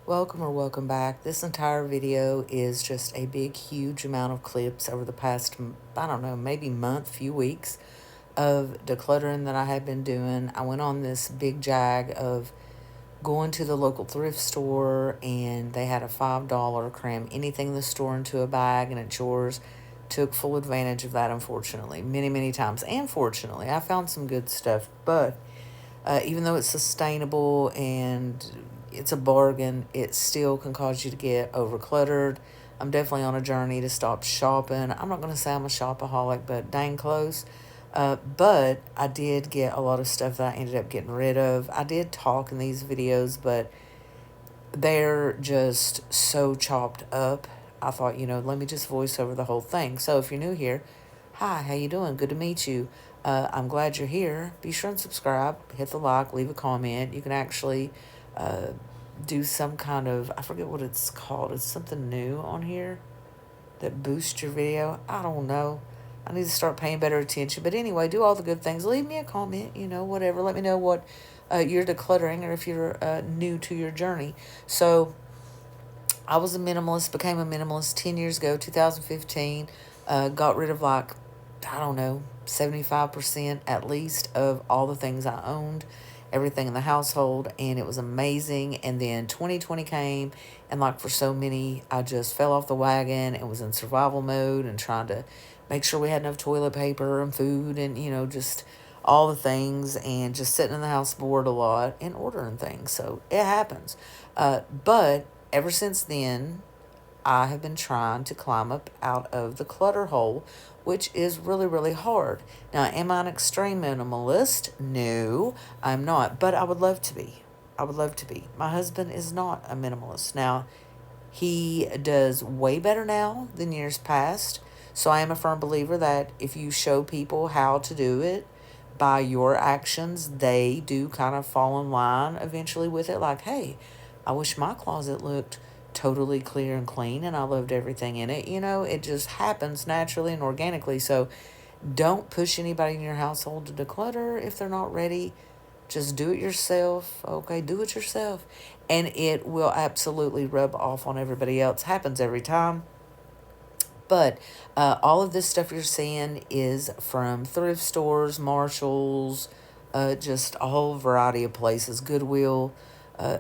Welcome or welcome back. This entire video is just a big, huge amount of clips over the past, I don't know, maybe month, few weeks of decluttering that I had been doing. I went on this big jag of going to the local thrift store, and they had a $5 cram anything in the store into a bag and it's yours. Took full advantage of that, unfortunately, many, many times. And fortunately, I found some good stuff, but even though it's sustainable and it's a bargain, it still can cause you to get overcluttered. I'm definitely on a journey to stop shopping. I'm not going to say I'm a shopaholic, but dang close. But I did get a lot of stuff that I ended up getting rid of. I did talk in these videos, but they're just so chopped up. I thought, let me just voice over the whole thing. So if you're new here, hi, how you doing? Good to meet you. I'm glad you're here. Be sure and subscribe, hit the like, leave a comment. You can actually uh, do some kind of, I forget what it's called. It's something new on here that boosts your video. I don't know. I need to start paying better attention. But anyway, do all the good things. Leave me a comment, whatever. Let me know what you're decluttering or if you're new to your journey. So I was a minimalist, became a minimalist 10 years ago, 2015. Got rid of I don't know, 75% at least of all the things I owned, everything in the household, and it was amazing. And then 2020 came, and like for so many, I just fell off the wagon and was in survival mode and trying to make sure we had enough toilet paper and food and, just all the things, and just sitting in the house bored a lot and ordering things. So it happens. But ever since then, I have been trying to climb up out of the clutter hole, which is really, really hard. Now, am I an extreme minimalist? No, I'm not, but I would love to be. I would love to be. My husband is not a minimalist. Now, he does way better now than years past. So I am a firm believer that if you show people how to do it by your actions, they do kind of fall in line eventually with it. Like, hey, I wish my closet looked totally clear and clean and I loved everything in it. It just happens naturally and organically. So don't push anybody in your household to declutter if they're not ready. Just do it yourself. Okay, do it yourself. And it will absolutely rub off on everybody else. Happens every time. But all of this stuff you're seeing is from thrift stores, Marshalls, just a whole variety of places, Goodwill,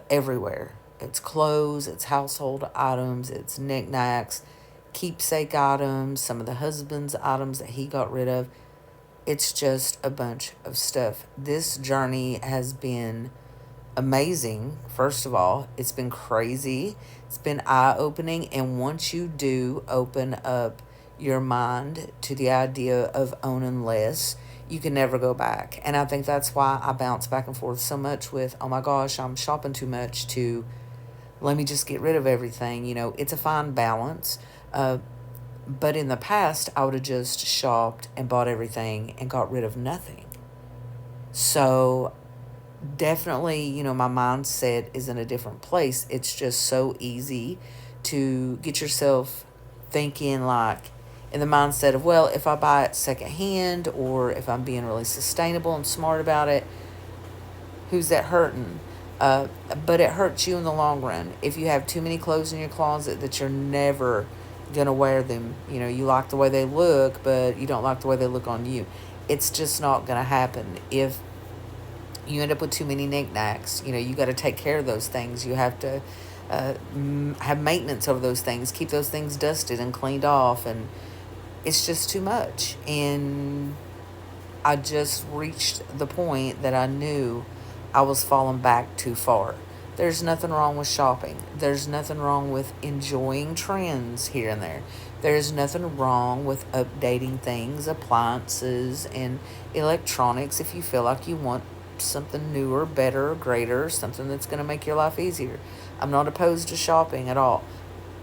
everywhere. It's clothes, it's household items, it's knickknacks, keepsake items, some of the husband's items that he got rid of. It's just a bunch of stuff. This journey has been amazing. First of all, it's been crazy. It's been eye opening. And once you do open up your mind to the idea of owning less, you can never go back. And I think that's why I bounce back and forth so much with, oh my gosh, I'm shopping too much, to let me just get rid of everything. It's a fine balance. But in the past, I would have just shopped and bought everything and got rid of nothing. So definitely, my mindset is in a different place. It's just so easy to get yourself thinking like in the mindset of, well, if I buy it secondhand or if I'm being really sustainable and smart about it, who's that hurting? But it hurts you in the long run. If you have too many clothes in your closet that you're never going to wear them, you like the way they look, but you don't like the way they look on you. It's just not going to happen. If you end up with too many knickknacks, you got to take care of those things. You have to have maintenance over those things, keep those things dusted and cleaned off, and it's just too much. And I just reached the point that I knew I was falling back too far. There's nothing wrong with shopping. There's nothing wrong with enjoying trends here and there. There's nothing wrong with updating things, appliances, and electronics if you feel like you want something newer, better, greater, something that's going to make your life easier. I'm not opposed to shopping at all.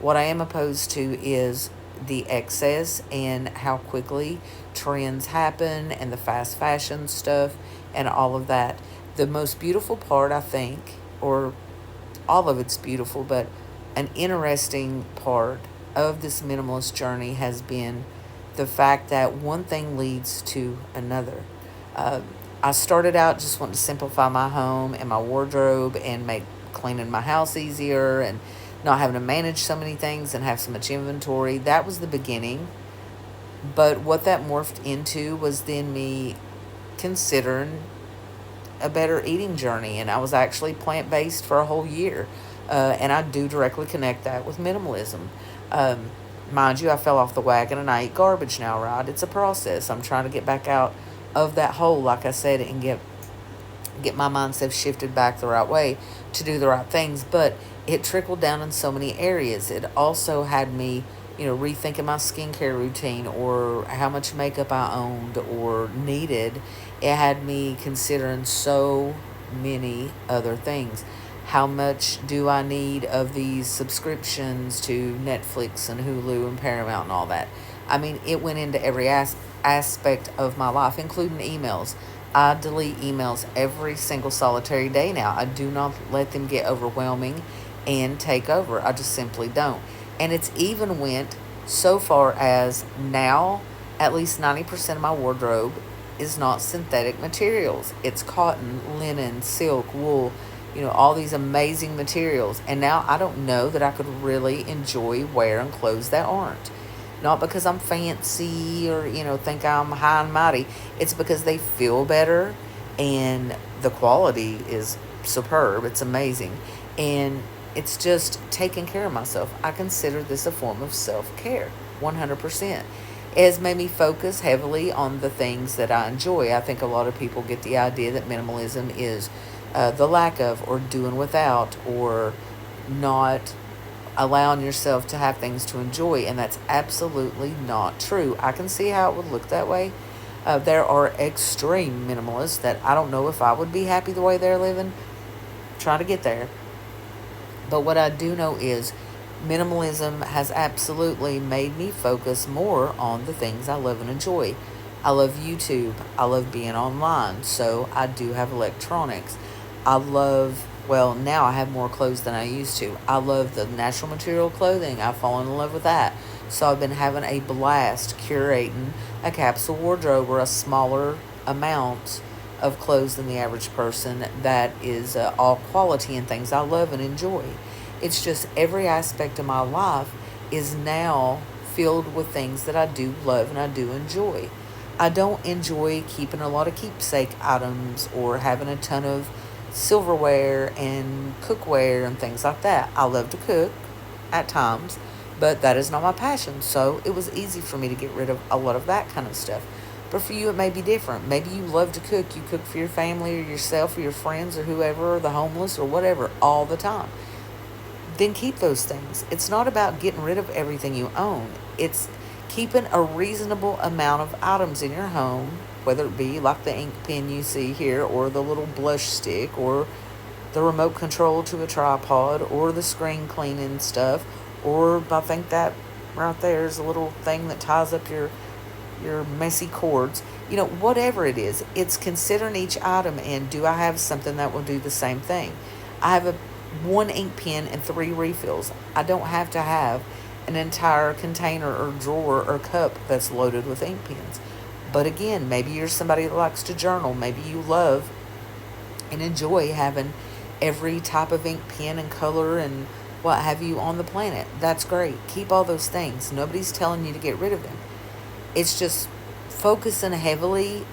What I am opposed to is the excess and how quickly trends happen and the fast fashion stuff and all of that. The most beautiful part, I think, or all of it's beautiful, but an interesting part of this minimalist journey has been the fact that one thing leads to another. Uh, I started out just wanting to simplify my home and my wardrobe and make cleaning my house easier and not having to manage so many things and have so much inventory. That was the beginning. But what that morphed into was then me considering a better eating journey. And I was actually plant based for a whole year. And I do directly connect that with minimalism. Um, Mind you, I fell off the wagon and I eat garbage now, right? It's a process. I'm trying to get back out of that hole, like I said, and get my mindset shifted back the right way to do the right things. But it trickled down in so many areas. It also had me, rethinking my skincare routine or how much makeup I owned or needed. It had me considering so many other things. How much do I need of these subscriptions to Netflix and Hulu and Paramount and all that? I mean, it went into every aspect of my life, including emails. I delete emails every single solitary day now. I do not let them get overwhelming and take over. I just simply don't. And it's even went so far as now at least 90% of my wardrobe is not synthetic materials. It's cotton, linen, silk, wool, all these amazing materials. And now I don't know that I could really enjoy wearing clothes that aren't. Not because I'm fancy or, think I'm high and mighty. It's because they feel better and the quality is superb. It's amazing. And it's just taking care of myself. I consider this a form of self-care, 100%. It has made me focus heavily on the things that I enjoy. I think a lot of people get the idea that minimalism is the lack of or doing without or not allowing yourself to have things to enjoy, and that's absolutely not true. I can see how it would look that way. There are extreme minimalists that I don't know if I would be happy the way they're living. Try to get there. But what I do know is minimalism has absolutely made me focus more on the things I love and enjoy. I love YouTube. I love being online, so I do have electronics. Now I have more clothes than I used to. I love the natural material clothing. I've fallen in love with that. So I've been having a blast curating a capsule wardrobe or a smaller amount of clothes than the average person that is all quality and things I love and enjoy. It's just every aspect of my life is now filled with things that I do love and I do enjoy. I don't enjoy keeping a lot of keepsake items or having a ton of silverware and cookware and things like that. I love to cook at times, but that is not my passion. So it was easy for me to get rid of a lot of that kind of stuff. But for you, it may be different. Maybe you love to cook. You cook for your family or yourself or your friends or whoever, or the homeless or whatever, all the time. Then keep those things. It's not about getting rid of everything you own. It's keeping a reasonable amount of items in your home, whether it be like the ink pen you see here or the little blush stick or the remote control to a tripod or the screen cleaning stuff, or I think that right there is a little thing that ties up your messy cords. Whatever it is, it's considering each item and do I have something that will do the same thing. I have one ink pen and 3 refills. I don't have to have an entire container or drawer or cup that's loaded with ink pens. But again, maybe you're somebody that likes to journal. Maybe you love and enjoy having every type of ink pen and color and what have you on the planet. That's great. Keep all those things. Nobody's telling you to get rid of them. It's just focusing heavily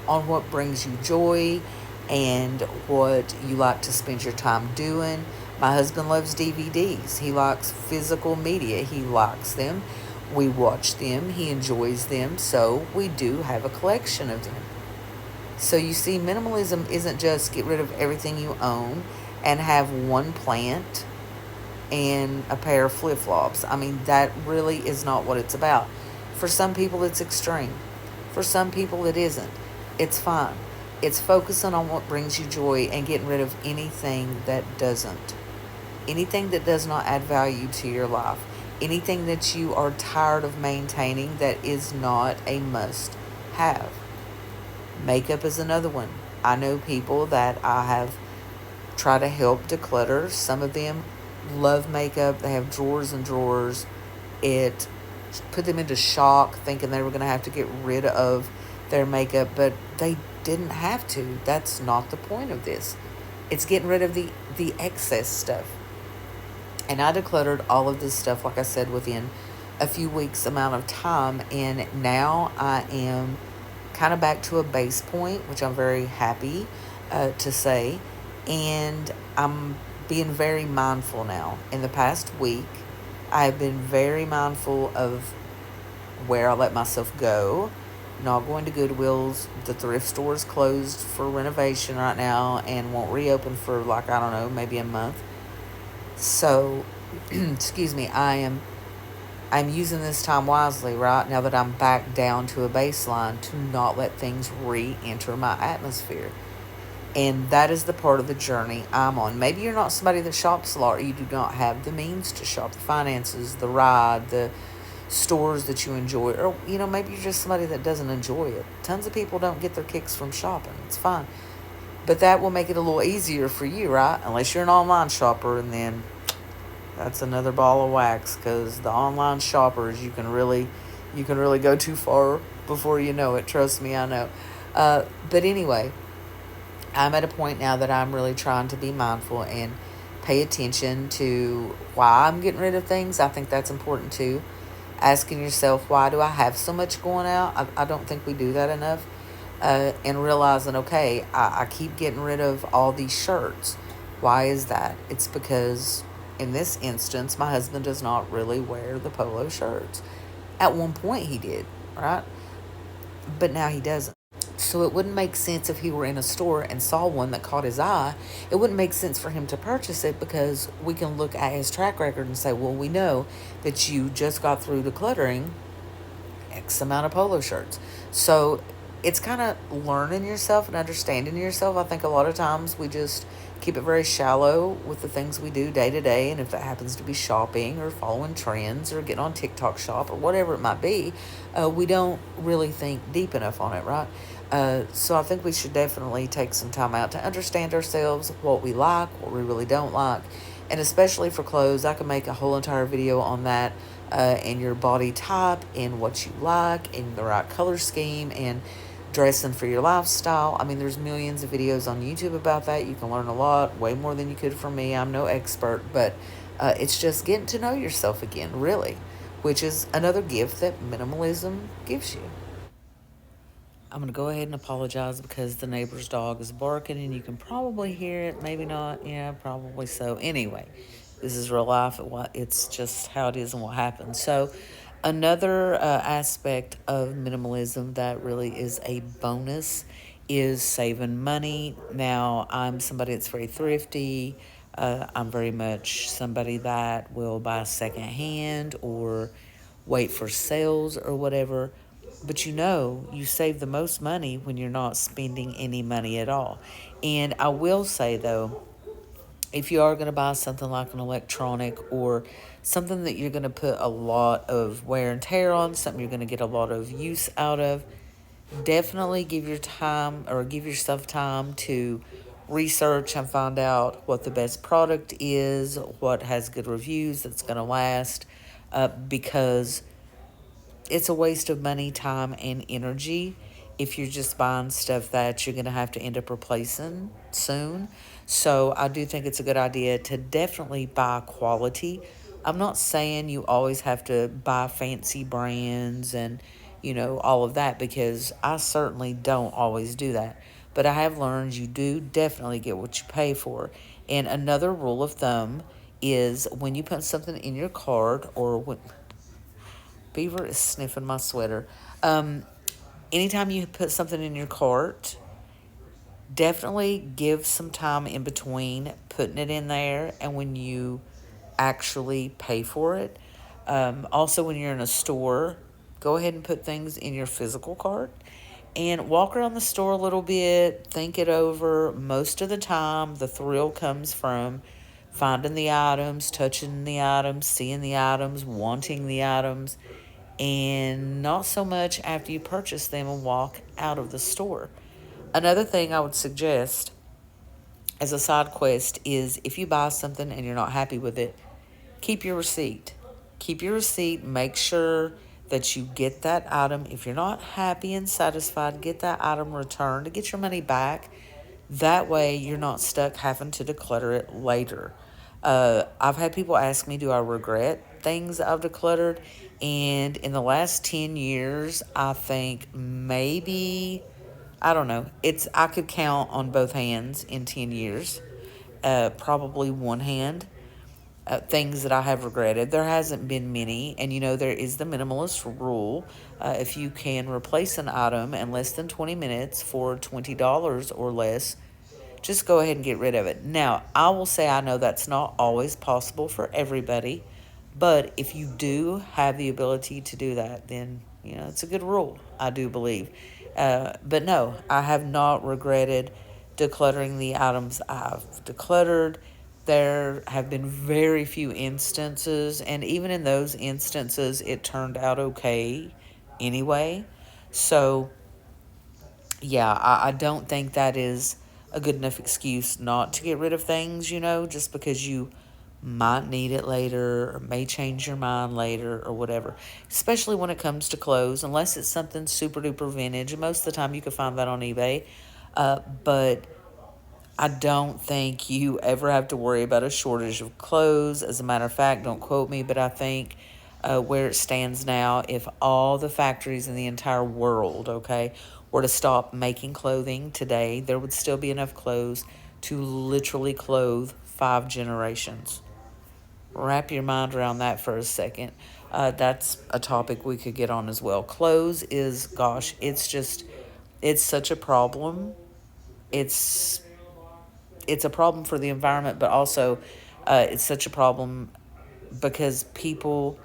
on what brings you joy and what you like to spend your time doing. My husband loves DVDs. He likes physical media. He likes them. We watch them. He enjoys them. So we do have a collection of them. So you see, minimalism isn't just get rid of everything you own and have one plant and a pair of flip-flops. I mean, that really is not what it's about. For some people, it's extreme. For some people, it isn't. It's fine. It's focusing on what brings you joy and getting rid of anything that doesn't. Anything that does not add value to your life. Anything that you are tired of maintaining that is not a must-have. Makeup is another one. I know people that I have tried to help declutter. Some of them love makeup. They have drawers and drawers. It put them into shock thinking they were going to have to get rid of their makeup, but they didn't have to. That's not the point of this. It's getting rid of the excess stuff. And I decluttered all of this stuff, like I said, within a few weeks amount of time. And now I am kind of back to a base point, which I'm very happy to say. And I'm being very mindful now. In the past week, I have been very mindful of where I let myself go. Not going to Goodwill's. The thrift store is closed for renovation right now and won't reopen for, like, I don't know, maybe a month. So, excuse me, I'm using this time wisely, right? Now that I'm back down to a baseline, to not let things re-enter my atmosphere. And that is the part of the journey I'm on. Maybe you're not somebody that shops a lot, or you do not have the means to shop, the finances, the ride, the stores that you enjoy, or maybe you're just somebody that doesn't enjoy it. Tons of people don't get their kicks from shopping. It's fine. But that will make it a little easier for you, right? Unless you're an online shopper, and then that's another ball of wax, because the online shoppers, you can really go too far before you know it. Trust me, I know. But anyway, I'm at a point now that I'm really trying to be mindful and pay attention to why I'm getting rid of things. I think that's important too. Asking yourself, why do I have so much going out? I don't think we do that enough. And realizing, okay, I keep getting rid of all these shirts. Why is that? It's because in this instance, my husband does not really wear the polo shirts. At one point, he did, right? But now he doesn't. So it wouldn't make sense if he were in a store and saw one that caught his eye. It wouldn't make sense for him to purchase it, because we can look at his track record and say, well, we know that you just got through decluttering X amount of polo shirts. So it's kind of learning yourself and understanding yourself. I think a lot of times we just keep it very shallow with the things we do day to day. And if that happens to be shopping or following trends or getting on TikTok shop or whatever it might be, we don't really think deep enough on it, right? So I think we should definitely take some time out to understand ourselves, what we like, what we really don't like. And especially for clothes, I can make a whole entire video on that, and your body type and what you like and the right color scheme and dressing for your lifestyle. I mean, there's millions of videos on YouTube about that. You can learn a lot, way more than you could from me. I'm no expert, but it's just getting to know yourself again, really, which is another gift that minimalism gives you. I'm going to go ahead and apologize because the neighbor's dog is barking and you can probably hear it. Maybe not. Yeah, probably so. Anyway, this is real life. It's just how it is and what happens. So, another aspect of minimalism that really is a bonus is saving money. Now, I'm somebody that's very thrifty. I'm very much somebody that will buy secondhand or wait for sales or whatever. But you save the most money when you're not spending any money at all. And I will say, though, if you are going to buy something like an electronic or something that you're going to put a lot of wear and tear on, something you're going to get a lot of use out of, definitely give yourself time to research and find out what the best product is, what has good reviews that's going to last, because it's a waste of money, time, and energy if you're just buying stuff that you're going to have to end up replacing soon. So I do think it's a good idea to definitely buy quality. I'm not saying you always have to buy fancy brands and, all of that, because I certainly don't always do that. But I have learned you do definitely get what you pay for. And another rule of thumb is when you put something in your cart, or when Beaver is sniffing my sweater. Anytime you put something in your cart, definitely give some time in between putting it in there and when you actually pay for it. Also, when you're in a store, go ahead and put things in your physical cart and walk around the store a little bit, think it over. Most of the time, the thrill comes from finding the items, touching the items, seeing the items, wanting the items, and not so much after you purchase them and walk out of the store. Another thing I would suggest as a side quest is, if you buy something and you're not happy with it, keep your receipt. Keep your receipt. Make sure that you get that item. If you're not happy and satisfied, get that item returned to get your money back. That way, you're not stuck having to declutter it later. I've had people ask me, do I regret things I've decluttered? And in the last 10 years, I think maybe, I don't know, I could count on both hands in 10 years, probably one hand, things that I have regretted. There hasn't been many, and there is the minimalist rule. If you can replace an item in less than 20 minutes for $20 or less, just go ahead and get rid of it. Now, I will say I know that's not always possible for everybody, but if you do have the ability to do that, then, it's a good rule, I do believe. But no, I have not regretted decluttering the items I've decluttered. There have been very few instances, and even in those instances, it turned out okay anyway. So, yeah, I don't think that is a good enough excuse not to get rid of things, just because you might need it later or may change your mind later or whatever. Especially when it comes to clothes, unless it's something super duper vintage. And most of the time you can find that on eBay. But I don't think you ever have to worry about a shortage of clothes. As a matter of fact, don't quote me, but I think where it stands now, if all the factories in the entire world, okay, were to stop making clothing today, there would still be enough clothes to literally clothe 5 generations. Wrap your mind around that for a second. That's a topic we could get on as well. Clothes is, gosh, it's such a problem. It's it's a problem for the environment, but also it's such a problem because people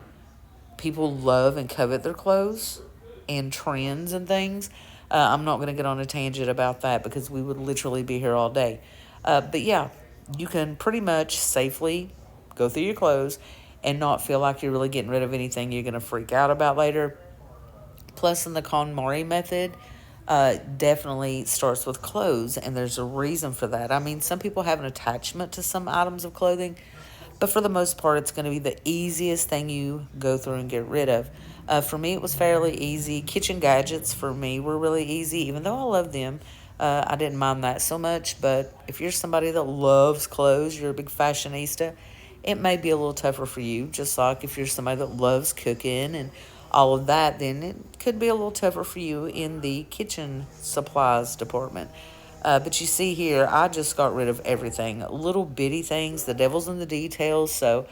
love and covet their clothes and trends and things. I'm not going to get on a tangent about that because we would literally be here all day. But yeah, you can pretty much safely go through your clothes and not feel like you're really getting rid of anything you're going to freak out about later. Plus, in the KonMari method, definitely starts with clothes, and there's a reason for that. I mean, some people have an attachment to some items of clothing, but for the most part, it's going to be the easiest thing you go through and get rid of. For me, it was fairly easy. Kitchen gadgets for me were really easy, even though I love them. I didn't mind that so much, but if you're somebody that loves clothes, you're a big fashionista, it may be a little tougher for you. Just like if you're somebody that loves cooking and all of that, then it could be a little tougher for you in the kitchen supplies department. But you see here, I just got rid of everything. Little bitty things, the devil's in the details. So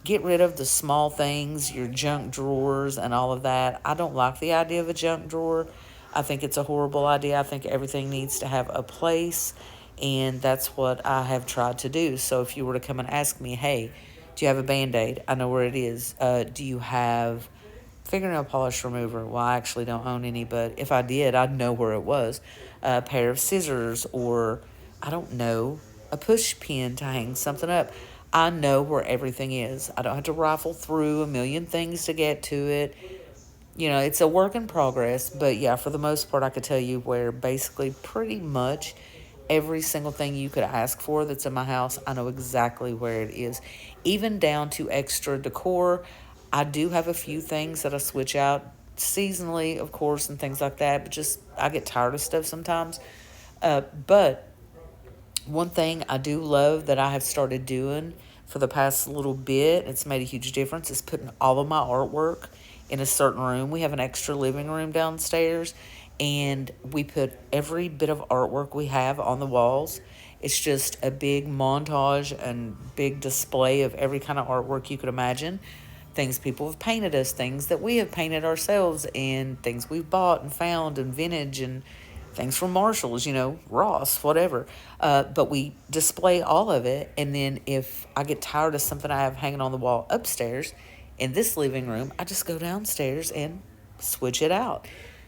get rid of the small things, your junk drawers and all of that. I don't like the idea of a junk drawer. I think it's a horrible idea. I think everything needs to have a place. And that's what I have tried to do. So if you were to come and ask me, hey, do you have a Band-Aid? I know where it is. Do you have fingernail polish remover? Well, I actually don't own any, but if I did, I'd know where it was. A pair of scissors, or I don't know, a push pin to hang something up. I know where everything is. I don't have to rifle through a million things to get to it. It's a work in progress, but yeah, for the most part, I could tell you where basically pretty much every single thing you could ask for that's in my house, I know exactly where it is. Even down to extra decor. I do have a few things that I switch out seasonally, of course, and things like that, but just I get tired of stuff sometimes. But one thing I do love that I have started doing for the past little bit, it's made a huge difference, is putting all of my artwork in a certain room. We have an extra living room downstairs, and we put every bit of artwork we have on the walls. It's just a big montage and big display of every kind of artwork you could imagine. Things people have painted us, things that we have painted ourselves, and things we've bought and found, and vintage, and things from Marshalls, Ross, whatever. But we display all of it, and then if I get tired of something I have hanging on the wall upstairs in this living room, I just go downstairs and switch it out.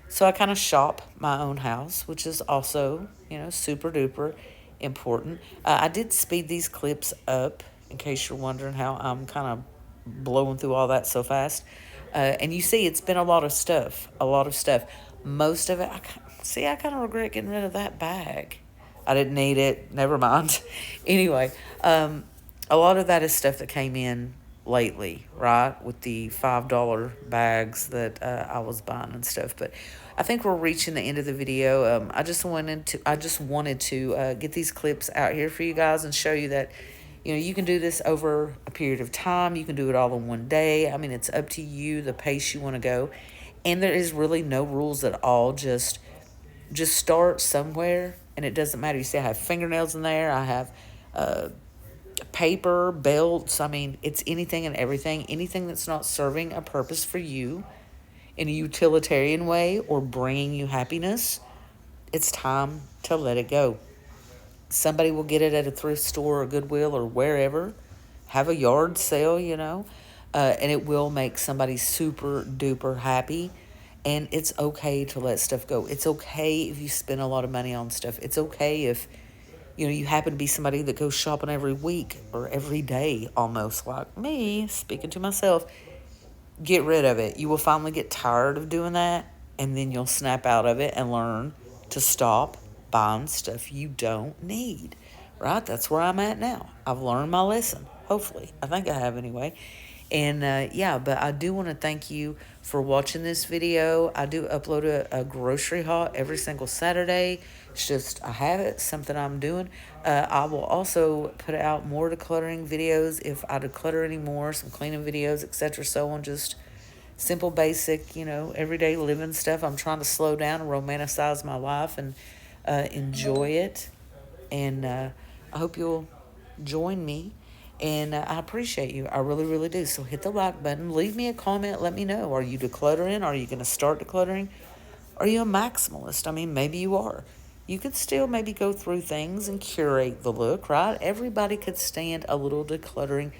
So I kind of shop my own house, which is also, super duper important. I did speed these clips up in case you're wondering how I'm kind of blowing through all that so fast. And you see, it's been a lot of stuff, a lot of stuff. Most of it, I kind of regret getting rid of that bag. I didn't need it. Never mind. Anyway, a lot of that is stuff that came in lately, right? With the $5 bags that I was buying and stuff. But I think we're reaching the end of the video. I just wanted to get these clips out here for you guys and show you that, you know, you can do this over a period of time. You can do it all in one day. I mean, it's up to you, the pace you want to go. And there is really no rules at all. Just start somewhere, and it doesn't matter. You see, I have fingernails in there. I have paper, belts. I mean, it's anything and everything. Anything that's not serving a purpose for you in a utilitarian way or bringing you happiness, it's time to let it go. Somebody will get it at a thrift store or Goodwill or wherever. Have a yard sale, you know, and it will make somebody super duper happy. And it's okay to let stuff go. It's okay if you spend a lot of money on stuff. It's okay if, you know, you happen to be somebody that goes shopping every week or every day, almost like me, speaking to myself. Get rid of it. You will finally get tired of doing that, and then you'll snap out of it and learn to stop buying stuff you don't need, right? That's where I'm at now. I've learned my lesson, hopefully. I think I have anyway. And yeah, but I do want to thank you for watching this video. I do upload a grocery haul every single Saturday. It's just a habit, something I'm doing. I will also put out more decluttering videos if I declutter anymore, some cleaning videos, etc. So on, just simple, basic, you know, everyday living stuff. I'm trying to slow down and romanticize my life and enjoy it. And I hope you'll join me. And I appreciate you. I really, really do. So hit the like button. Leave me a comment. Let me know. Are you decluttering? Are you going to start decluttering? Are you a maximalist? I mean, maybe you are. You could still maybe go through things and curate the look, right? Everybody could stand a little decluttering.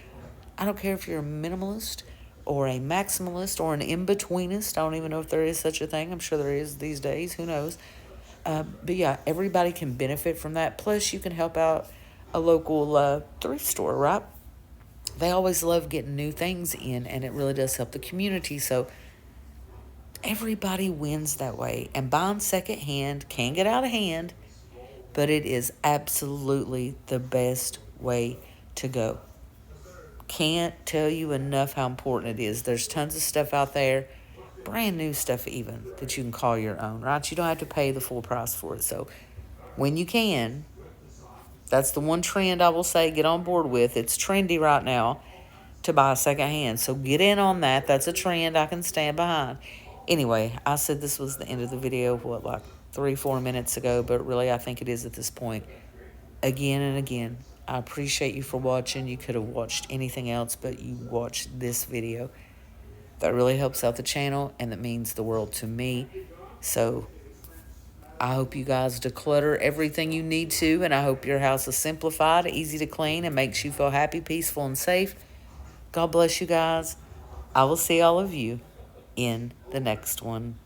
I don't care if you're a minimalist or a maximalist or an in-betweenist. I don't even know if there is such a thing. I'm sure there is these days. Who knows? But yeah, everybody can benefit from that. Plus, you can help out a local thrift store, right? They always love getting new things in, and it really does help the community. So everybody wins that way. And buying secondhand can get out of hand, but it is absolutely the best way to go. Can't tell you enough how important it is. There's tons of stuff out there, brand new stuff even, that you can call your own, right? You don't have to pay the full price for it. So when you can, that's the one trend I will say get on board with. It's trendy right now to buy secondhand. So get in on that. That's a trend I can stand behind. Anyway, I said this was the end of the video, like 3-4 minutes ago, but really I think it is at this point. Again and again, I appreciate you for watching. You could have watched anything else, but you watched this video. That really helps out the channel, and that means the world to me. So I hope you guys declutter everything you need to, and I hope your house is simplified, easy to clean, and makes you feel happy, peaceful, and safe. God bless you guys. I will see all of you in the next one.